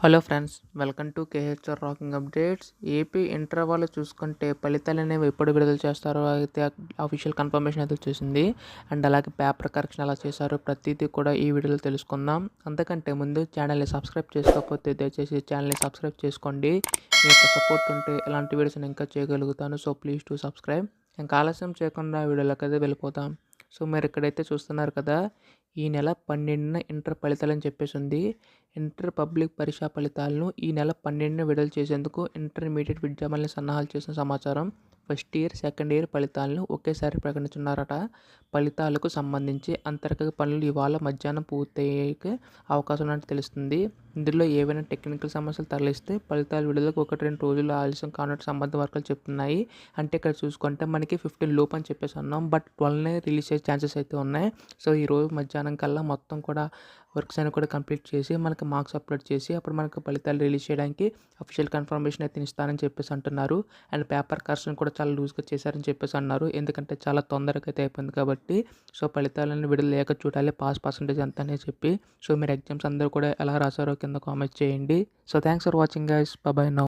Hello friends, welcome to KHR rocking updates. AP inter వాళ్ళు చూసుకుంటే ఫలితాలు అనేవి ఎప్పుడు విడుదల చేస్తారో అయితే అఫీషియల్ కన్ఫర్మేషన్ అయితే వచ్చేసింది. అండ్ అలాగే పేపర్ కరెక్షన్ ఎలా చేశారో ప్రతిదీ కూడా ఈ వీడియోలో తెలుసుకుందాం. అంతకంటే ముందు ఛానల్ని సబ్స్క్రైబ్ చేసుకోకపోతే దయచేసి ఛానల్ని సబ్స్క్రైబ్ చేసుకోండి. మీ యొక్క సపోర్ట్ ఉంటే ఇలాంటి వీడియోస్ నేను ఇంకా చేయగలుగుతాను. So please to subscribe. ఇంకా ఆలస్యం చేయకుండా వీడియోలోకి అయితే వెళ్ళిపోతాం. సో మీరు ఇక్కడైతే చూస్తున్నారు కదా, ఈ నెల 12న ఇంటర్ ఫలితాలని చెప్పేసి ఉంది. ఇంటర్ పబ్లిక్ పరీక్షా ఫలితాలను ఈ నెల 12న విడుదల చేసేందుకు ఇంటర్మీడియట్ విద్యామండలి సన్నాహాలు చేసిన సమాచారం. ఫస్ట్ ఇయర్, సెకండ్ ఇయర్ ఫలితాలను ఒకేసారి ప్రకటించున్నారట. ఫలితాలకు సంబంధించి అంతర్గత పనులు ఇవాళ మధ్యాహ్నం పూర్తయ్యే అవకాశం ఉన్నట్టు తెలుస్తుంది. ఇందులో ఏవైనా టెక్నికల్ సమస్యలు తరలిస్తే ఫలితాల విడుదలకు 1-2 రోజులు ఆలస్యం కానున్నట్టు సంబంధ వర్గాలు చెప్తున్నాయి. అంటే ఇక్కడ చూసుకుంటే మనకి 15 లోపు అని చెప్పేసి అన్నాం, బట్ 12నే రిలీజ్ చేసే ఛాన్సెస్ అయితే ఉన్నాయి. సో ఈరోజు మధ్యాహ్నం కల్లా మొత్తం కూడా వర్క్స్ అని కూడా కంప్లీట్ చేసి మనకి మార్క్స్ అప్లోడ్ చేసి అప్పుడు మనకు ఫలితాలు రిలీజ్ చేయడానికి అఫీషియల్ కన్ఫర్మేషన్ అయితే ఇస్తారని చెప్పేసి అంటున్నారు. అండ్ పేపర్ కరెక్షన్ కూడా చాలా లూజ్గా చేశారని చెప్పేసి అన్నారు, ఎందుకంటే చాలా తొందరగా అయితే అయిపోయింది కాబట్టి. సో ఫలితాలను విడుదల లేక చూడాలి పాస్ పర్సంటేజ్ ఎంత అని చెప్పి. సో మీరు ఎగ్జామ్స్ అందరూ కూడా ఎలా రాసారో కింద కామెంట్స్ చేయండి. So thanks for watching guys, bye now.